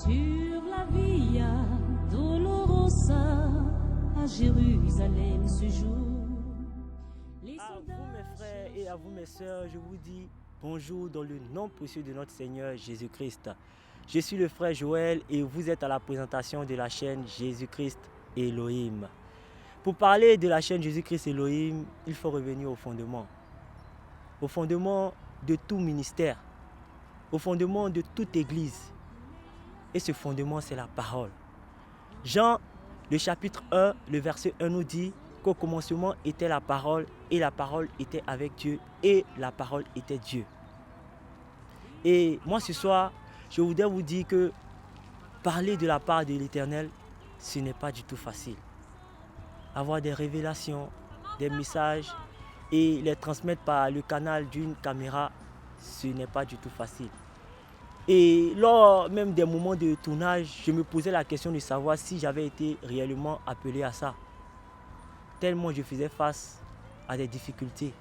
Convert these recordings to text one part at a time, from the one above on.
Sur la Via Dolorosa à Jérusalem ce jour. À vous mes frères et à vous mes sœurs, je vous dis bonjour dans le nom précieux de notre Seigneur Jésus-Christ. Je suis le frère Joël et vous êtes à la présentation de la chaîne Jésus-Christ Elohim. Pour parler de la chaîne Jésus-Christ Elohim, il faut revenir au fondement de tout ministère, au fondement de toute église. Et ce fondement, c'est la parole. Jean, le chapitre 1, le verset 1 nous dit qu'au commencement était la parole et la parole était avec Dieu et la parole était Dieu. Et moi ce soir, je voudrais vous dire que parler de la part de l'Éternel, ce n'est pas du tout facile. Avoir des révélations, des messages et les transmettre par le canal d'une caméra, ce n'est pas du tout facile. Et lors même des moments de tournage, je me posais la question de savoir si j'avais été réellement appelé à ça. Tellement je faisais face à des difficultés.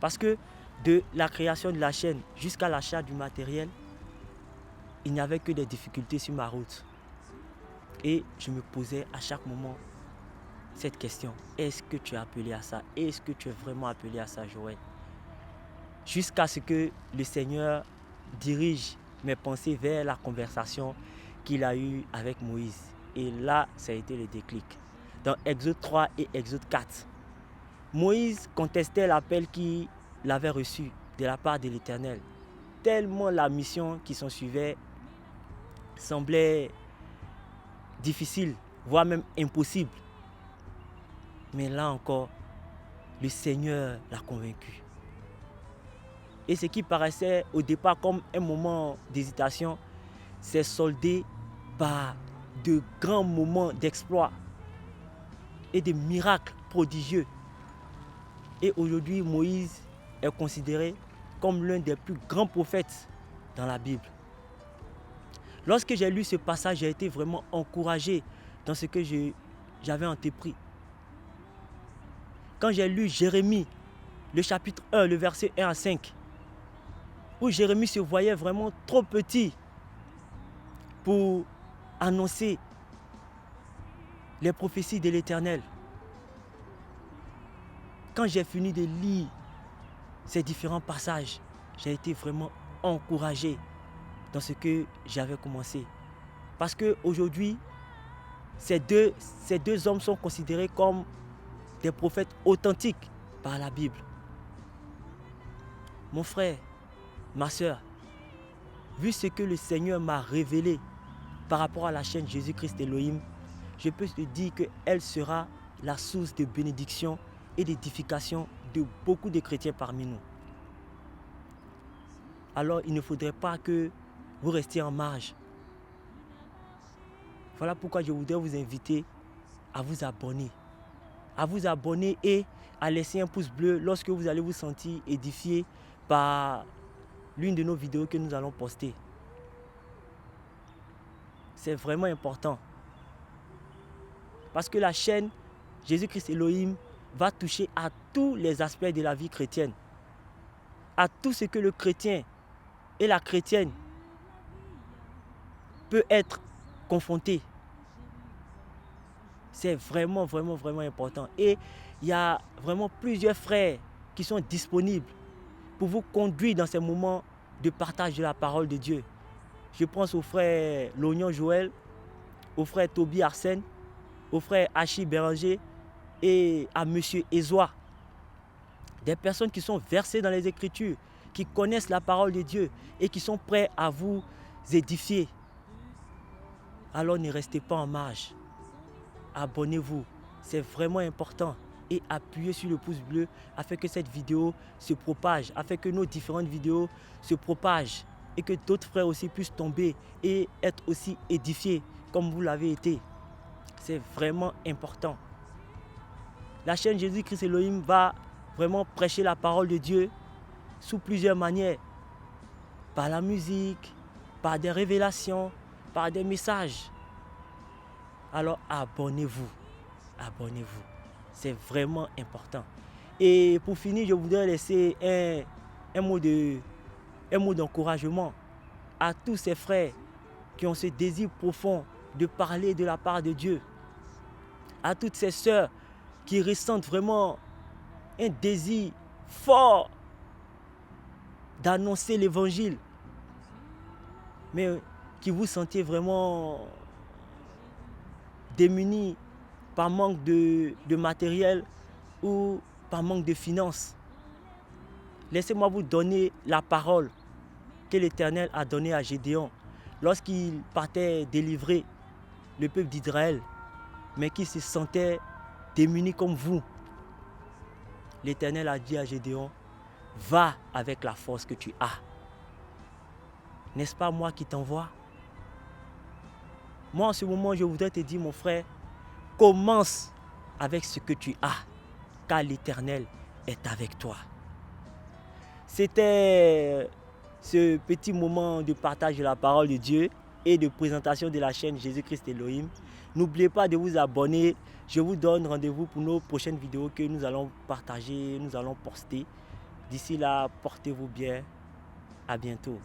Parce que de la création de la chaîne jusqu'à l'achat du matériel, il n'y avait que des difficultés sur ma route. Et je me posais à chaque moment cette question. Est-ce que tu es appelé à ça? Est-ce que tu es vraiment appelé à ça, Joël? Jusqu'à ce que le Seigneur dirige mes pensées vers la conversation qu'il a eue avec Moïse. Et là, ça a été le déclic. Dans Exode 3 et Exode 4, Moïse contestait l'appel qu'il avait reçu de la part de l'Éternel. Tellement la mission qui s'en suivait semblait difficile, voire même impossible. Mais là encore, le Seigneur l'a convaincu. Et ce qui paraissait au départ comme un moment d'hésitation s'est soldé par de grands moments d'exploit et de miracles prodigieux. Et aujourd'hui, Moïse est considéré comme l'un des plus grands prophètes dans la Bible. Lorsque j'ai lu ce passage, j'ai été vraiment encouragé dans ce que j'avais entrepris. Quand j'ai lu Jérémie, le chapitre 1, le verset 1 à 5, où Jérémie se voyait vraiment trop petit pour annoncer les prophéties de l'Éternel. Quand j'ai fini de lire ces différents passages, j'ai été vraiment encouragé dans ce que j'avais commencé. Parce qu'aujourd'hui, ces deux hommes sont considérés comme des prophètes authentiques par la Bible. Mon frère, ma soeur, vu ce que le Seigneur m'a révélé par rapport à la chaîne Jésus-Christ Elohim, je peux te dire qu'elle sera la source de bénédiction et d'édification de beaucoup de chrétiens parmi nous. Alors il ne faudrait pas que vous restiez en marge. Voilà pourquoi je voudrais vous inviter à vous abonner. À vous abonner et à laisser un pouce bleu lorsque vous allez vous sentir édifié par l'une de nos vidéos que nous allons poster. C'est vraiment important. Parce que la chaîne Jésus-Christ Elohim va toucher à tous les aspects de la vie chrétienne. À tout ce que le chrétien et la chrétienne peut être confronté. C'est vraiment important. Et il y a vraiment plusieurs frères qui sont disponibles pour vous conduire dans ces moments de partage de la parole de Dieu. Je pense au frère Lognon Joël, au frère Toby Arsène, au frère Hachi Béranger et à monsieur Ezoa. Des personnes qui sont versées dans les Écritures, qui connaissent la parole de Dieu et qui sont prêts à vous édifier. Alors ne restez pas en marge. Abonnez-vous, c'est vraiment important. Et appuyez sur le pouce bleu afin que cette vidéo se propage, afin que nos différentes vidéos se propagent et que d'autres frères aussi puissent tomber et être aussi édifiés comme vous l'avez été. C'est vraiment important. La chaîne Jésus-Christ Elohim va vraiment prêcher la parole de Dieu sous plusieurs manières. Par la musique, par des révélations, par des messages. Alors abonnez-vous. Abonnez-vous. C'est vraiment important. Et pour finir, je voudrais laisser un mot d'encouragement à tous ces frères qui ont ce désir profond de parler de la part de Dieu. À toutes ces sœurs qui ressentent vraiment un désir fort d'annoncer l'évangile, mais qui vous sentez vraiment démunis par manque de matériel ou par manque de finances. Laissez-moi vous donner la parole que l'Éternel a donnée à Gédéon lorsqu'il partait délivrer le peuple d'Israël, mais qui se sentait démunis comme vous. L'Éternel a dit à Gédéon, va avec la force que tu as. N'est-ce pas moi qui t'envoie? Moi, en ce moment, je voudrais te dire, mon frère, commence avec ce que tu as, car l'Éternel est avec toi. C'était ce petit moment de partage de la parole de Dieu et de présentation de la chaîne Jésus-Christ Elohim. N'oubliez pas de vous abonner. Je vous donne rendez-vous pour nos prochaines vidéos que nous allons partager, nous allons poster. D'ici là, portez-vous bien. À bientôt.